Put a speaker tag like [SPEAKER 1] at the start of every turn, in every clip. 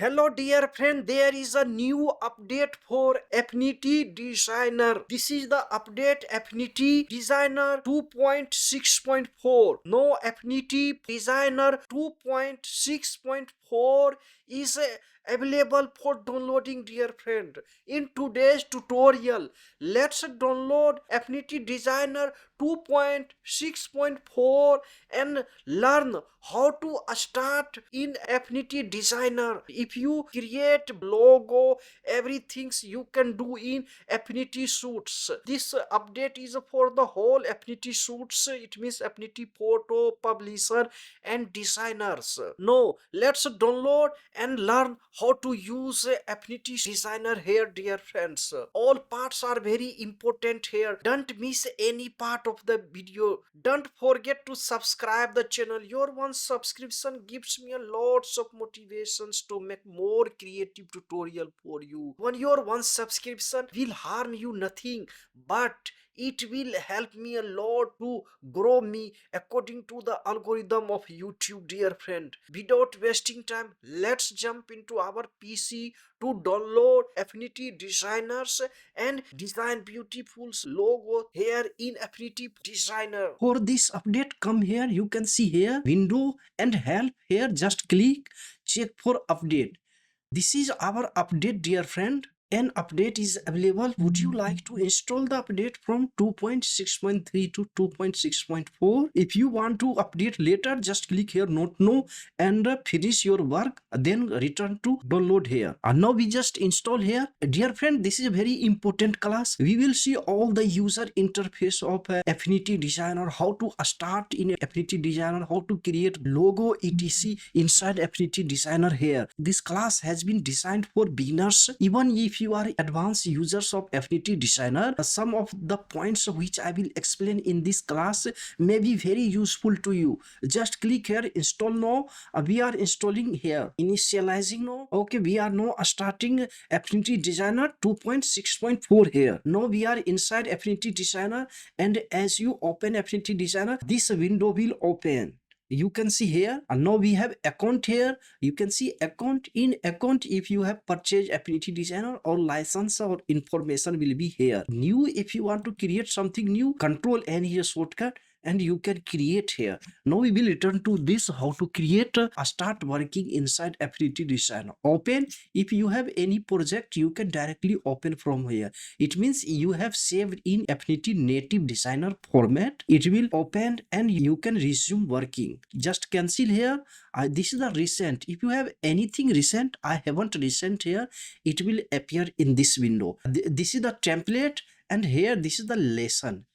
[SPEAKER 1] Hello dear friend, there is a new update for Affinity Designer. This is the update Affinity Designer 2.6.4. No, Affinity Designer 2.6.4 is available for downloading, dear friend. In today's tutorial, let's download Affinity Designer 2.6.4 and learn how to start in Affinity Designer. If you create logo, everything you can do in Affinity Suits. This update is for the whole Affinity Suits. It means Affinity Photo, Publisher and Designers. No, let's download and learn how to use Affinity Designer here, dear friends. All parts are very important here. Don't miss any part of the video. Don't forget to subscribe the channel. Your one subscription gives me a lots of motivations to make more creative tutorial for you. Your one subscription will harm you nothing, but it will help me a lot to grow me according to the algorithm of YouTube, dear friend. Without wasting time, let's jump into our PC to download Affinity Designers and design beautiful logo here in Affinity Designer. For this update, come here, you can see here window and help. Here just click check for update. This is our update, dear friend. An update is available. Would you like to install the update from 2.6.3 to 2.6.4? If you want to update later, just click here not now and finish your work, then return to download here. And now we just install here. Dear friend, this is a very important class. We will see all the user interface of Affinity Designer, how to start in Affinity Designer, how to create logo etc inside Affinity Designer here. This class has been designed for beginners. Even if you are advanced users of Affinity Designer, some of the points which I will explain in this class may be very useful to you. Just click here install now. We are installing here, initializing now. Okay, we are now starting Affinity Designer 2.6.4 here. Now we are inside Affinity Designer, and as you open Affinity Designer, this window will open. You can see here, and now we have account here. You can see account. In account, if you have purchased Affinity Designer or license or information will be here. New, if you want to create something new, control N here shortcut and you can create here. Now we will return to this, how to create start working inside Affinity Designer. Open. If you have any project, you can directly open from here. It means you have saved in Affinity native designer format. It will open and you can resume working. Just cancel here. This is the recent. If you have anything recent, I haven't recent here, it will appear in this window. This is the template, and here this is the lesson.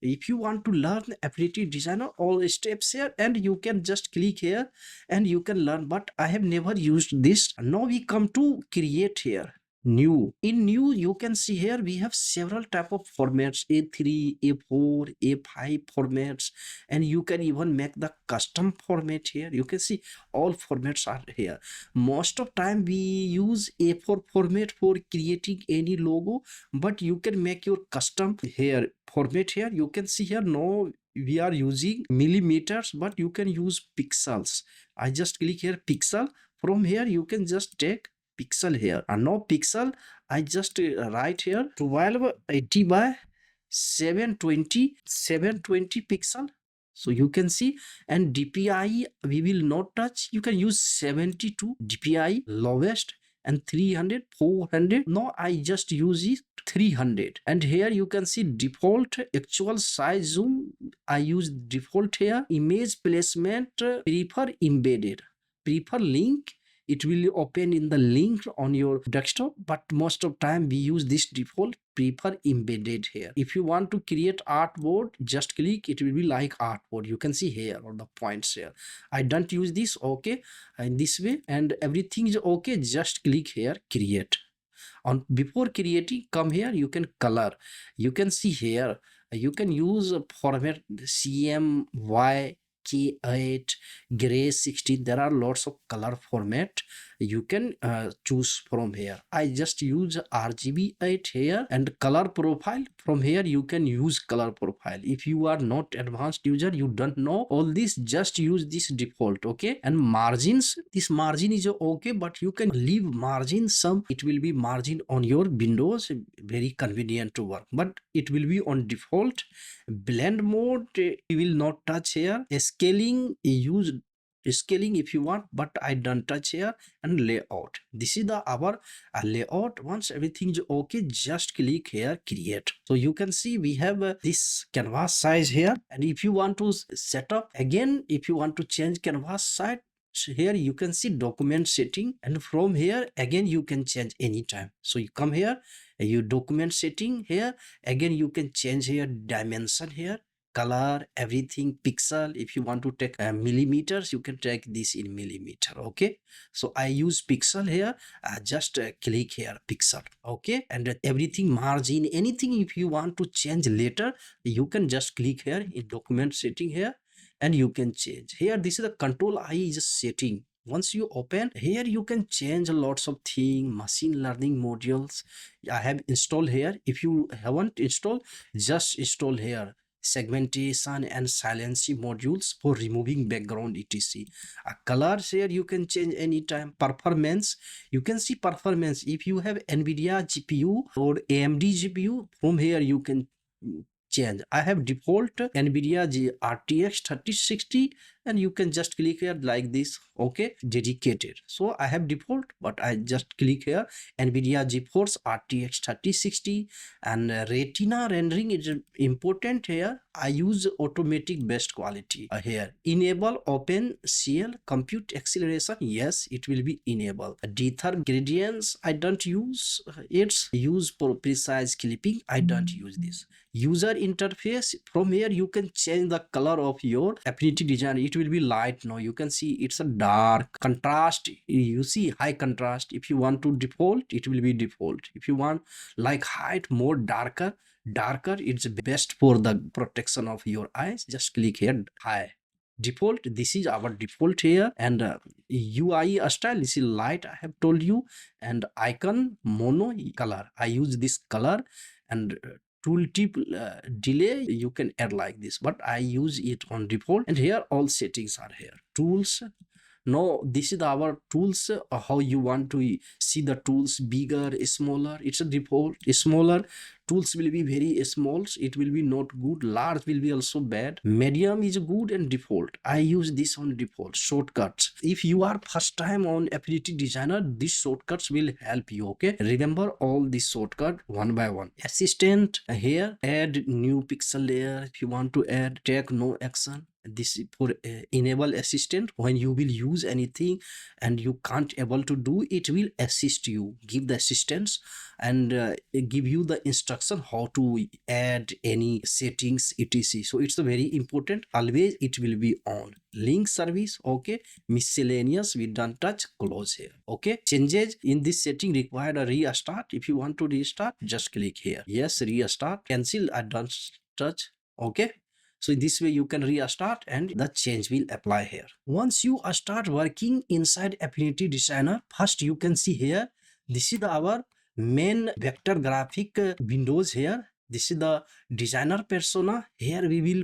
[SPEAKER 1] If you want to learn Affinity Designer, all steps here, and you can just click here and you can learn, but I have never used this. Now we come to create here. New. In new, you can see here we have several type of formats, A3, A4, A5 formats, and you can even make the custom format here. You can see all formats are here. Most of time we use A4 format for creating any logo, but you can make your custom here format here. You can see here now we are using millimeters, but you can use pixels. I just click here pixel. From here you can just take pixel here, and now pixel I just write here 1280 by 720 pixel. So you can see, and DPI we will not touch. You can use 72 DPI lowest, and 300, 400. Now I just use it 300, and here you can see default actual size zoom. I use default here. Image placement prefer embedded, prefer link. It will open in the link on your desktop, but most of time we use this default, prefer embedded here. If you want to create artboard, just click, it will be like artboard. You can see here on the points here. I don't use this. Okay, in this way, and everything is okay. Just click here create. On before creating, come here, you can color. You can see here you can use a format CMY K8, gray 16. There are lots of color format you can choose from here. I just use RGB 8 here, and color profile from here you can use color profile. If you are not advanced user, you don't know all this, just use this default. Okay, and margins, this margin is okay, but you can leave margin some, it will be margin on your windows, very convenient to work, but it will be on default. Blend mode, you will not touch here. Scaling, use scaling if you want, but I don't touch here. And layout, this is the our layout. Once everything is okay, just click here, create. So you can see we have this canvas size here, and if you want to set up again, if you want to change canvas size, so here you can see document setting, and from here again you can change anytime. So you come here, you document setting here, again you can change here dimension here, color, everything, pixel. If you want to take millimeters, you can take this in millimeter. Okay, so I use pixel here. Just click here pixel. Okay, and everything, margin, anything if you want to change later, you can just click here in document setting here, and you can change here. This is the control I is setting. Once you open here, you can change lots of things, machine learning modules I have installed here. If you haven't installed, just install here segmentation and silency modules for removing background etc. Colors here you can change anytime. Performance, you can see performance. If you have NVIDIA GPU or AMD GPU, from here you can change. I have default NVIDIA RTX 3060, and you can just click here like this. Okay, dedicated. So I have default, but I just click here NVIDIA GeForce RTX 3060, and retina rendering is important here. I use automatic best quality here. Enable open CL compute acceleration, yes, it will be enabled. Dither gradients I don't use. It's use for precise clipping, I don't use this. User interface, from here you can change the color of your Affinity Designer. It will be light. Now you can see it's a dark. Contrast, you see high contrast. If you want to default, it will be default. If you want like height more darker, it's best for the protection of your eyes, just click here high. Default, this is our default here. And UI style, this is light, I have told you. And icon mono color, I use this color. And tooltip delay, you can add like this, but I use it on default. And here all settings are here. Tools, no, this is our tools, how you want to see the tools, bigger, smaller. It's a default. Smaller tools will be very small, it will be not good. Large will be also bad. Medium is good, and default, I use this on default. Shortcuts, if you are first time on Affinity Designer, these shortcuts will help you. Okay, remember all this shortcut one by one. Assistant, here add new pixel layer. If you want to add, take no action. This is for enable assistant. When you will use anything and you can't able to do, it will assist you, give the assistance, and give you the instruction how to add any settings etc. So it's a very important, always it will be on. Link service, okay. Miscellaneous, we don't touch, close here. Okay, changes in this setting required a restart. If you want to restart, just click here, yes, restart. Cancel, I don't touch. Okay, so in this way you can restart and the change will apply here. Once you start working inside Affinity Designer, first you can see here, this is our main vector graphic windows here. This is the designer persona. Here we will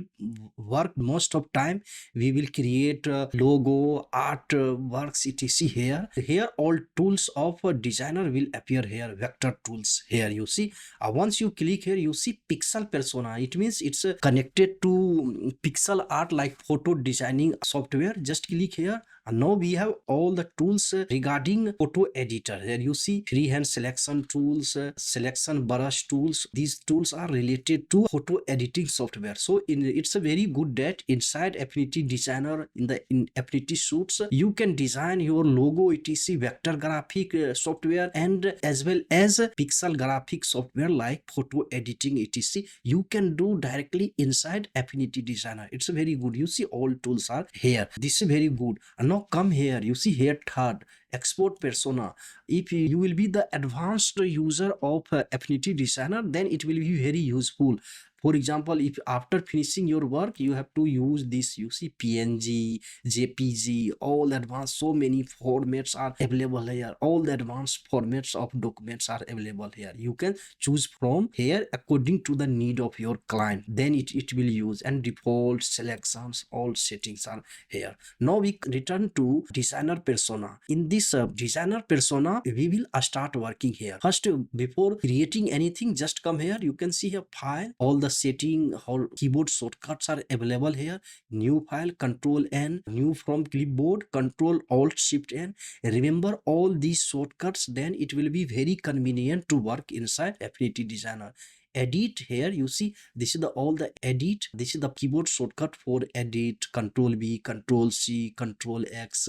[SPEAKER 1] work most of time. We will create logo, art, works etc. Here all tools of a designer will appear here. Vector tools here you see. Once you click here, you see pixel persona. It means it's connected to pixel art like photo designing software. Just click here. And now we have all the tools regarding photo editor. Here you see freehand selection tools, selection brush tools. These tools are related to photo editing software. So it's a very good that inside Affinity Designer, in Affinity Suites, you can design your logo etc, vector graphic software, and as well as pixel graphic software like photo editing etc. You can do directly inside Affinity Designer. It's a very good. You see all tools are here. This is very good. And now come here, you see here third export persona. If you will be the advanced user of Affinity Designer, then it will be very useful. For example, if after finishing your work you have to use this, you see PNG, JPG, all advanced, so many formats are available here. All the advanced formats of documents are available here. You can choose from here according to the need of your client, then it will use, and default selections, all settings are here. Now we return to designer persona. In this designer persona, we will start working here. First, before creating anything, just come here. You can see a file, all the setting, all keyboard shortcuts are available here. New file, control N, new from clipboard, control alt shift N. Remember all these shortcuts, then it will be very convenient to work inside Affinity Designer. Edit, here you see this is the all the edit. This is the keyboard shortcut for edit. Control B, control C, control X,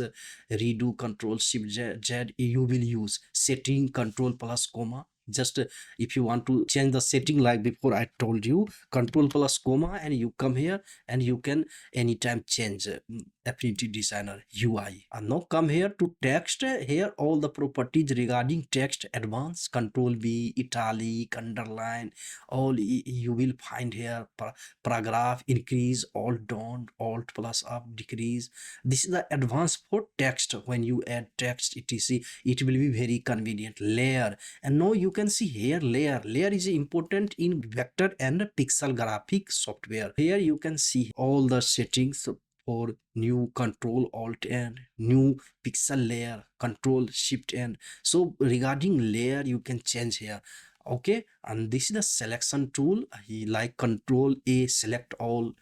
[SPEAKER 1] redo, control shift Z. You will use setting, control plus comma. Just if you want to change the setting, like before I told you, control plus comma, and you come here and you can anytime change Affinity Designer UI. And now come here to text. Here all the properties regarding text, advanced, control B, italic, underline, all you will find here. Paragraph, increase, alt down, alt plus up, decrease. This is the advanced for text. When you add text etc, it will be very convenient. Layer, and now you can see here layer is important in vector and pixel graphic software. Here you can see all the settings for new, control alt and new pixel layer, control shift and. So regarding layer you can change here. Okay, and this is the selection tool. He like control A, select all,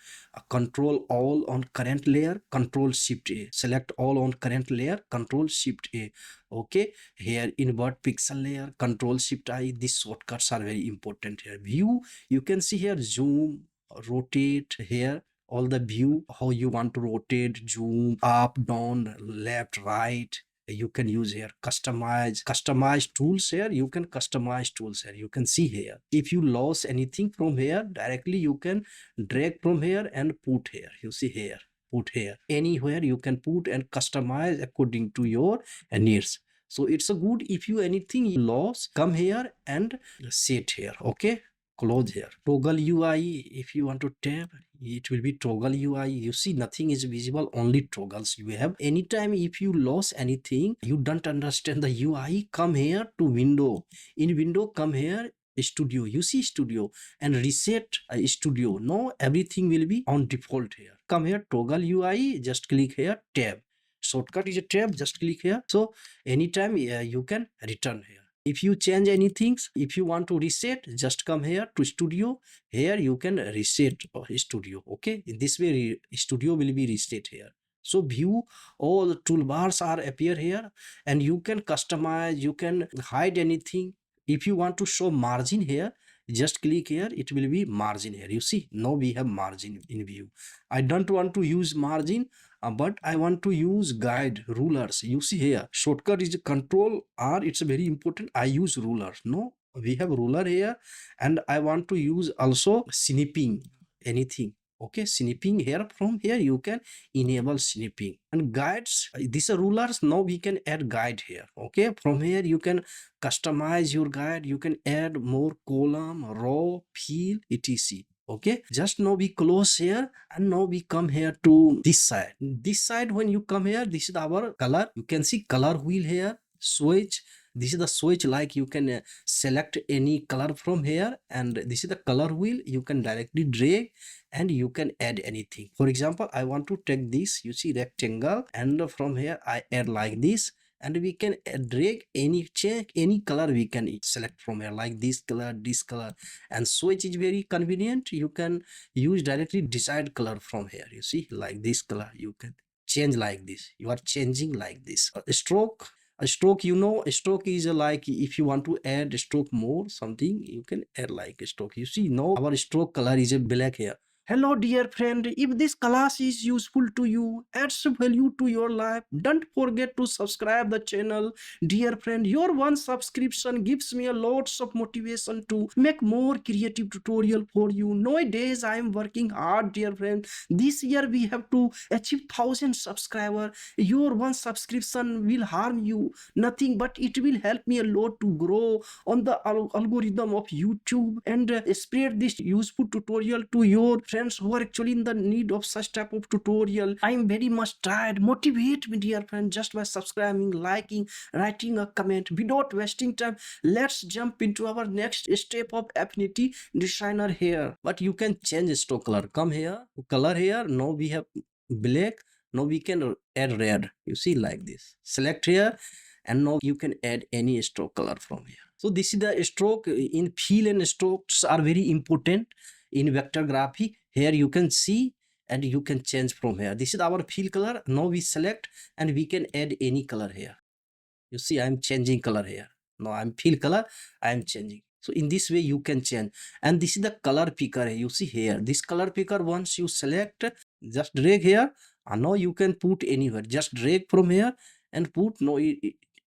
[SPEAKER 1] control all on current layer, control shift A, select all on current layer, control shift A. Okay, here invert pixel layer, control shift I. These shortcuts are very important here. View, you can see here zoom, rotate, here all the view, how you want to rotate, zoom, up, down, left, right. You can use here customize tools. Here you can customize tools. Here you can see here, if you lose anything from here, directly you can drag from here and put here. You see here, put here, anywhere you can put and customize according to your needs. So it's a good, if you anything you lost, come here and set here. Okay, close here. Toggle UI, if you want to tab, it will be toggle UI. You see nothing is visible, only toggles you have. Anytime if you lost anything, you don't understand the UI, come here to window. In window, come here, studio. You see studio and reset studio. Now everything will be on default here. Come here, toggle UI, just click here, tab. Shortcut is a tab, just click here. So anytime you can return here. If you change anything, if you want to reset, just come here to studio. Here you can reset studio. Okay, in this way studio will be reset here. So view, all the toolbars are appear here, and you can customize, you can hide anything. If you want to show margin here, just click here, it will be margin here. You see now we have margin in view. I don't want to use margin, but I want to use guide, rulers. You see here shortcut is control R. It's very important. I use ruler. No, we have ruler here, and I want to use also snipping anything. Okay, snipping here, from here you can enable snipping. And guides, these are rulers. Now we can add guide here. Okay, from here you can customize your guide, you can add more column, row, field, etc. Okay, just now we close here, and now we come here to this side. This side, when you come here, this is our color. You can see color wheel here, switch. This is the switch, like you can select any color from here, and this is the color wheel. You can directly drag and you can add anything. For example, I want to take this, you see rectangle, and from here I add like this, and we can drag any, check any color we can select from here, like this color, and switch is very convenient. You can use directly desired color from here. You see, like this color you can change like this. You are changing like this. Stroke, a stroke, you know, a stroke is like if you want to add stroke more something, you can add like a stroke. You see now our stroke color is a black here. Hello, dear friend. If this class is useful to you, adds value to your life, don't forget to subscribe the channel. Dear friend, your one subscription gives me a lots of motivation to make more creative tutorial for you. Nowadays, I am working hard, dear friend. This year, we have to achieve 1,000 subscriber. Your one subscription will harm you nothing, but it will help me a lot to grow on the algorithm of YouTube and spread this useful tutorial to your friends who are actually in the need of such type of tutorial. I am very much tired. Motivate me, dear friend, just by subscribing, liking, writing a comment. Without wasting time, let's jump into our next step of Affinity Designer here. But you can change stroke color. Come here, color here. Now we have black. Now we can add red. You see, like this. Select here, and now you can add any stroke color from here. So this is the stroke. In fill and strokes are very important in vector graphy. Here you can see, and you can change from here. This is our fill color. Now we select and we can add any color here. You see, I'm changing color here. Now I'm fill color, I'm changing. So in this way you can change. And this is the color picker. You see here, this color picker, once you select, just drag here, and now you can put anywhere. Just drag from here and put, no,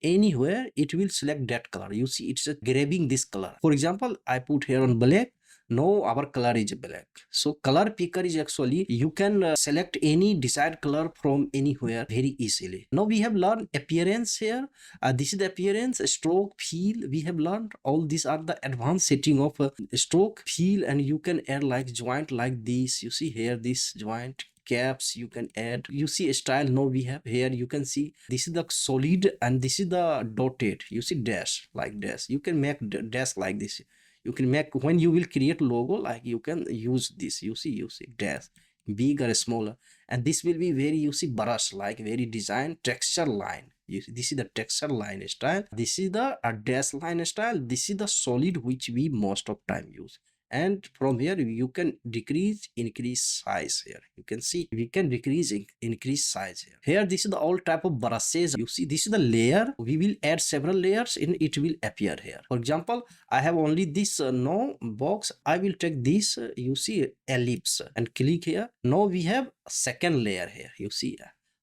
[SPEAKER 1] anywhere it will select that color. You see, it's grabbing this color. For example, I put here on black. Now our color is black. So color picker is actually, you can select any desired color from anywhere very easily. Now we have learned appearance here. This is the appearance, stroke, fill. We have learned all these are the advanced setting of stroke, fill, and you can add like joint like this. You see here, this joint, caps you can add. You see a style. Now we have here, you can see this is the solid and this is the dotted. You see dash, like dash. You can make dash like this. You can make, when you will create logo, like you can use this. You see dash, big or smaller, and this will be very, you see, brush, like very design texture line. This is the texture line style. This is the dash line style. This is the solid which we most of time use. And from here you can decrease, increase size. Here you can see we can decrease, increase size here. Here this is the all type of brushes. You see, this is the layer. We will add several layers and it will appear here. For example, I have only this no box. I will take this you see ellipse and click here. Now we have second layer here. You see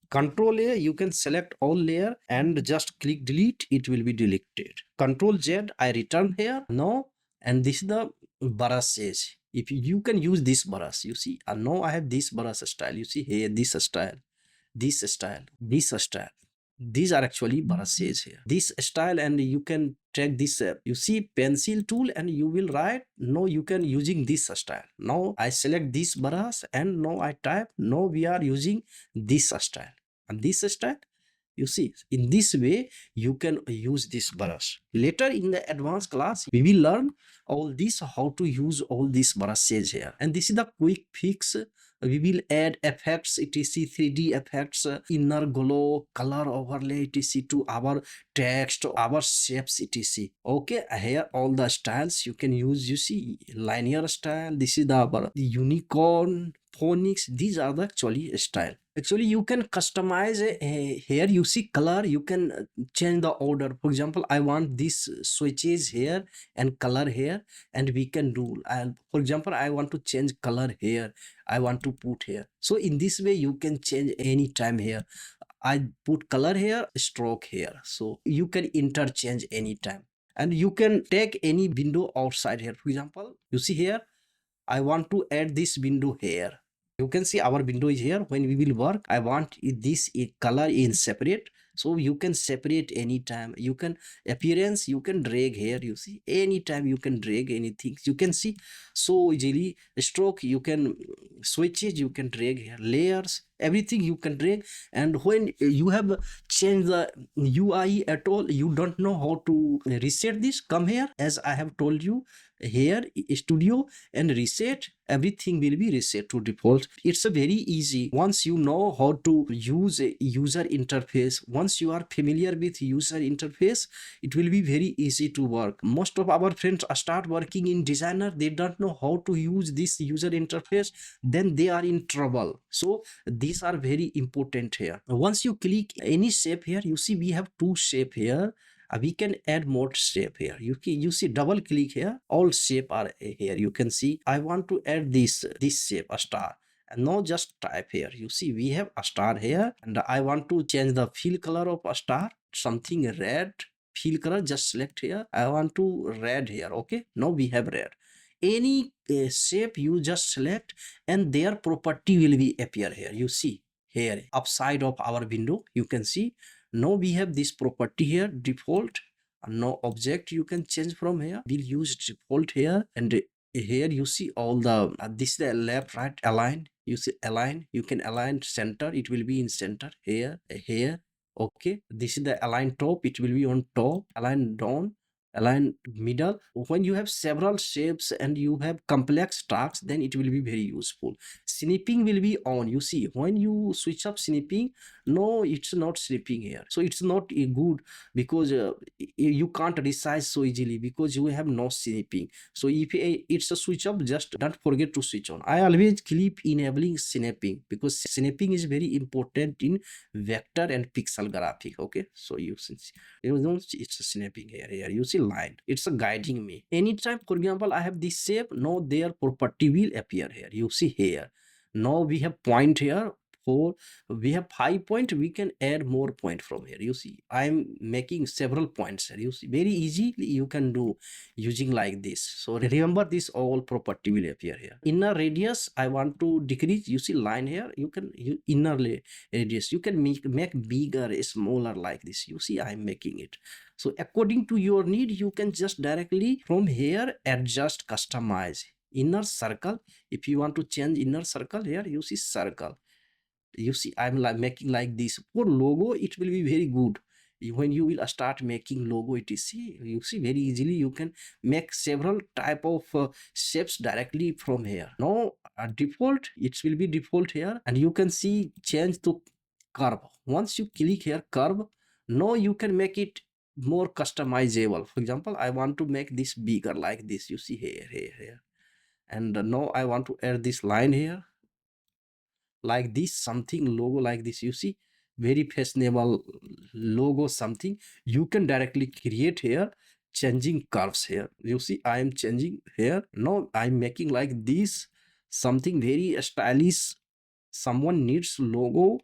[SPEAKER 1] control layer, you can select all layer and just click delete, it will be deleted. Control Z, I return here now, and this is the brushes. If you can use this brush, you see, and now I have this brush style. You see here, this style, this style, this style. These are actually brushes here. This style, and you can take this. You see pencil tool, and you will write. Now you can using this style. Now I select this brush, and now I type. Now we are using this style, and this style. You see, in this way you can use this brush. Later in the advanced class we will learn all this, how to use all these brushes here. And this is the quick fix. We will add effects, etc, 3D effects, inner glow, color overlay, etc to our text, our shapes, etc. Okay, here all the styles you can use. You see linear style, this is the unicorn, phonics. These are the actually style. Actually you can customize here. You see color, you can change the order. For example, I want these switches here and color here, and we can do, and for example, I want to change color here, I want to put here. So in this way you can change anytime here. I put color here, stroke here, so you can interchange anytime. And you can take any window outside here. For example, you see here, I want to add this window here. You can see our window is here. When we will work, I want this color in separate, so you can separate anytime. You can appearance, you can drag here. You see anytime you can drag anything, you can see so easily. Stroke, you can switches, you can drag here. Layers, everything you can drag. And when you have changed the UI at all, you don't know how to reset this, come here, as I have told you here, studio, and reset. Everything will be reset to default. It's a very easy. Once you know how to use a user interface, once you are familiar with user interface, it will be very easy to work. Most of our friends start working in designer, they don't know how to use this user interface, then they are in trouble. So these are very important here. Once you click any shape here, you see we have two shape here. We can add more shape here. You see double click here, all shape are here. You can see I want to add this shape, a star. And now just type here. You see we have a star here, and I want to change the fill color of a star, something red. Fill color, just select here. I want to red here. Okay, now we have red. Any shape you just select, and their property will be appear here. You see here upside of our window, you can see now we have this property here, default. No object you can change from here. We'll use default here, and here you see all the this is the left right align. You see align, you can align center, it will be in center here, here. Okay, this is the align top, it will be on top. Align down, align middle. When you have several shapes and you have complex tasks, then it will be very useful. Snipping will be on. You see when you switch up snipping, no, it's not snipping here, so it's not good, because you can't resize so easily because you have no snipping. So if it's a switch up, just don't forget to switch on. I always keep enabling snapping because snapping is very important in vector and pixel graphic. Okay, so you don't see it's a snapping here. Here you see line, it's a guiding me anytime. For example, I have this shape, now their property will appear here. You see here, now we have point here. For we have 5 point, we can add more point from here. You see I'm making several points here. You see very easily you can do using like this. So remember, this all property will appear here. Inner radius I want to decrease. You see line here, you can radius you can make bigger, smaller, like this. You see I'm making it. So according to your need, you can just directly from here adjust, customize. Inner circle, if you want to change inner circle, here you see circle. You see I'm like making like this. For logo it will be very good. When you will start making logo, it is see, you see very easily you can make several type of shapes directly from here. Now default, it will be default here, and you can see change to curve. Once you click here curve, now you can make it more customizable. For example, I want to make this bigger like this. You see here, and now I want to add this line here like this, something logo like this. You see very fashionable logo, something you can directly create here, changing curves here. You see I am changing here. Now I'm making like this, something very stylish. Someone needs logo,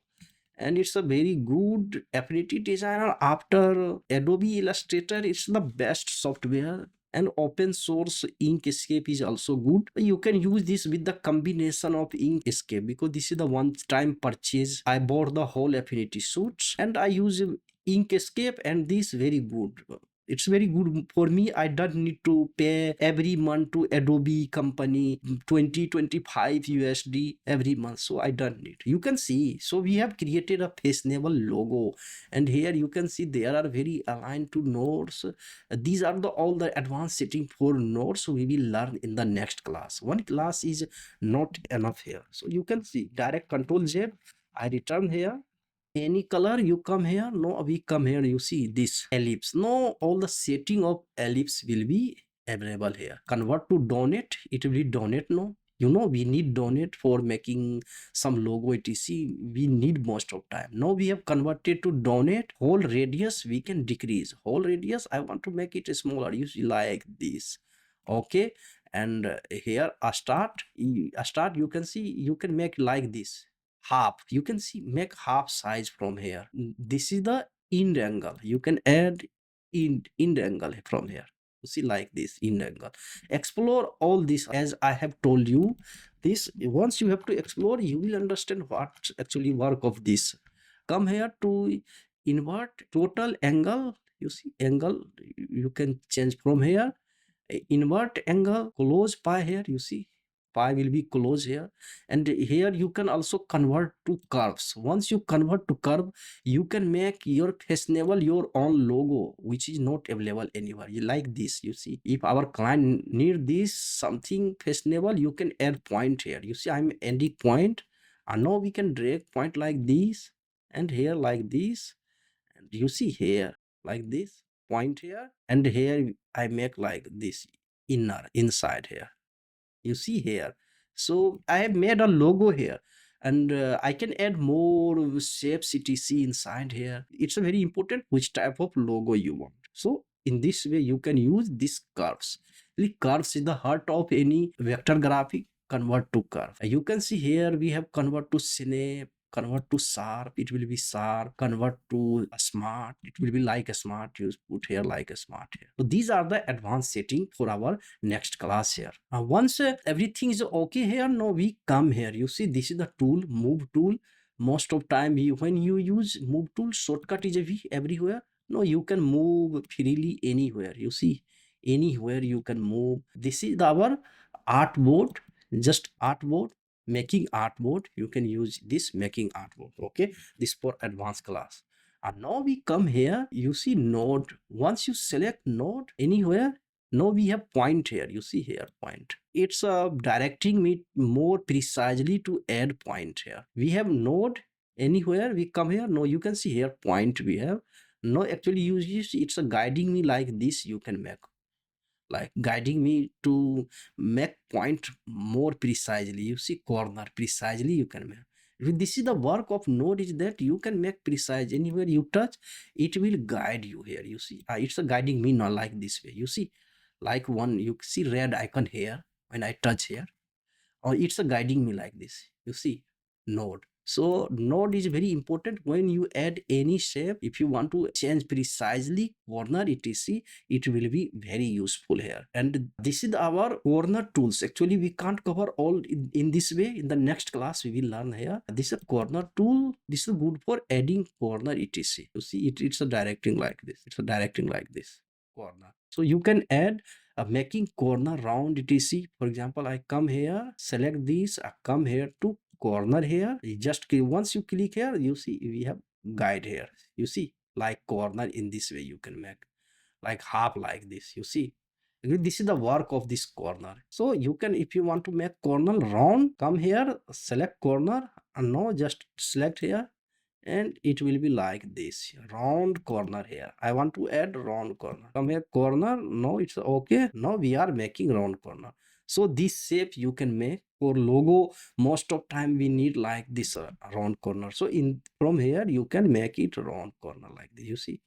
[SPEAKER 1] and it's a very good Affinity Designer. After Adobe Illustrator, it's the best software. And open source Inkscape is also good. You can use this with the combination of Inkscape, because this is the one time purchase. I bought the whole Affinity suite and I use Inkscape, and this very good. It's very good for me. I don't need to pay every month to Adobe company 20-25 USD every month, so I don't need. You can see, so we have created a fashionable logo, and here you can see there are very aligned to nodes. These are the all the advanced setting for nodes we will learn in the next class. One class is not enough here. So you can see direct control Z, I return here. Any color you come here, no, we come here. You see this ellipse, no, all the setting of ellipse will be available here. Convert to donate, it will be donate. No, you know we need donate for making some logo, etc. We need most of time. Now we have converted to donate. Whole radius we can decrease. Whole radius I want to make it smaller. You see like this. Okay, and here a start you can see, you can make like this half. You can see make half size from here. This is the end angle. You can add end angle from here. You see like this end angle. Explore all this as I have told you. This once you have to explore, you will understand what actually work of this. Come here to invert total angle. You see angle, you can change from here. Invert angle, close pi here. You see pi will be close here, and here you can also convert to curves. Once you convert to curve, you can make your fashionable your own logo, which is not available anywhere. You like this. You see if our client need this something fashionable, you can add point here. You see I'm adding point, and now we can drag point like this, and here like this, and you see here like this point here, and here I make like this inner inside here. You see here, so I have made a logo here, and I can add more shapes etc inside here. It's a very important which type of logo you want.
[SPEAKER 2] So in this way you can use these curves. The curves is the heart of any vector graphic. Convert to curve. You can see here we have convert to snap, convert to sharp, it will be sharp, convert to a smart, it will be like a smart, you put here like a smart here. So these are the advanced setting for our next class here. Once everything is okay here, now we come here, you see this is the tool, move tool. Most of time when you use move tool, shortcut is everywhere. No, you can move freely anywhere, you see, anywhere you can move. This is our artboard, just artboard, making artboard. You can use this making artboard. Okay, this for advanced class. And now we come here, you see node. Once you select node anywhere, now we have point here, you see here point. It's directing me more precisely to add point here. We have node anywhere, we come here. Now you can see here point we have. No, actually use it's a guiding me like this. You can make like guiding me to make point more precisely. You see corner precisely you can make. This is the work of node, is that you can make precise anywhere you touch, it will guide you here. You see it's a guiding me not like this way. You see like one, you see red icon here when I touch here, or it's a guiding me like this. You see node. So node is very important when you add any shape. If you want to change precisely corner etc, it will be very useful here. And this is our corner tools. Actually we can't cover all in this way. In the next class we will learn here. This is a corner tool. This is good for adding corner etc. You see it's a directing like this, it's a directing like this corner. So you can add making corner round etc. For example, I come here, select this, I come here to corner here. You just once you click here, you see we have guide here. You see like corner in this way you can make like half like this. You see this is the work of this corner. So you can, if you want to make corner round, come here, select corner, and now just select here, and it will be like this round corner here. I want to add round corner, come here corner. No, it's okay. Now we are making round corner. So this shape you can make for logo. Most of time we need like this round corner. So in from here you can make it round corner like this. You see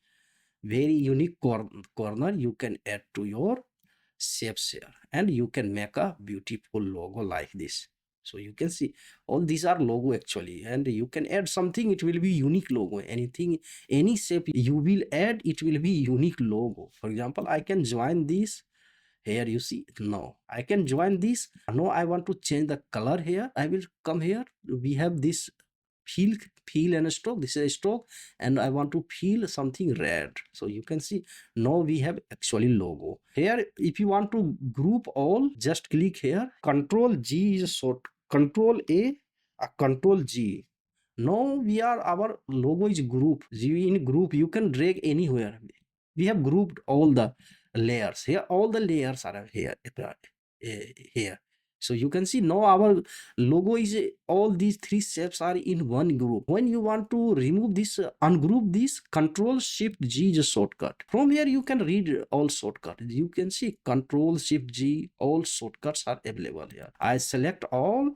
[SPEAKER 2] very unique corner you can add to your shapes here, and you can make a beautiful logo like this. So you can see all these are logo actually, and you can add something, it will be unique logo. Anything, any shape you will add, it will be unique logo. For example, I can join this here. You see, no, I can join this. No, I want to change the color here. I will come here, we have this fill, fill and stroke. This is a stroke, and I want to fill something red. So you can see now we have actually logo here. If you want to group all, just click here, control G is short, control a control G. Now we are, our logo is group. In group you can drag anywhere. We have grouped all the layers here, all the layers are here here. So you can see now our logo is all these three shapes are in one group. When you want to remove this, ungroup this, control shift G is a shortcut. From here you can read all shortcuts. You can see control shift G, all shortcuts are available here. I select all,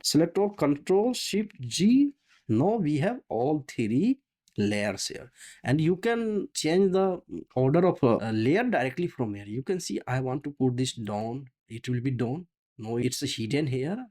[SPEAKER 2] control shift G. Now we have all three layers here, and you can change the order of a layer directly from here. You can see I want to put this down, it will be down. No, it's hidden here.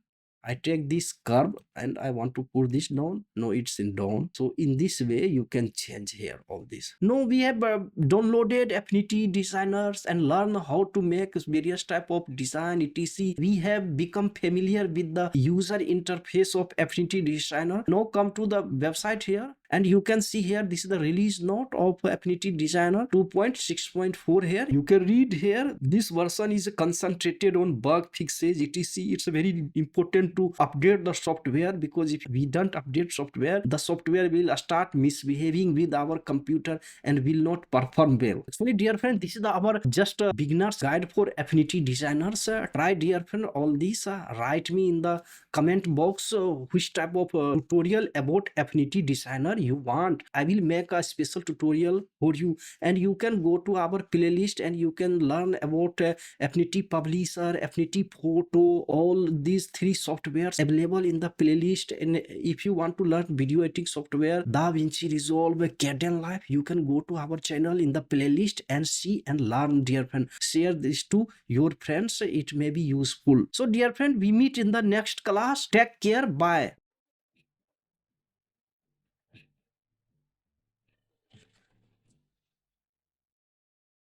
[SPEAKER 2] I take this curve and I want to put this down. No, it's in down. So in this way you can change here all this. Now we have downloaded Affinity Designers and learn how to make various type of design etc. We have become familiar with the user interface of Affinity Designer. Now come to the website here, and you can see here this is the release note of Affinity Designer 2.6.4 here. You can read here this version is concentrated on bug fixes etc. It's very important to update the software, because if we don't update software, the software will start misbehaving with our computer and will not perform well. Actually dear friend, this is our just beginner's guide for Affinity Designers. Try dear friend all these. Write me in the comment box which type of tutorial about Affinity Designer you want. I will make a special tutorial for you, and you can go to our playlist and you can learn about Affinity Publisher, Affinity Photo, all these three software softwares available in the playlist. And if you want to learn video editing software, DaVinci Resolve, Cadence Live, you can go to our channel in the playlist and see and learn, dear friend. Share this to your friends, it may be useful. So dear friend, we meet in the next class. Take care, bye.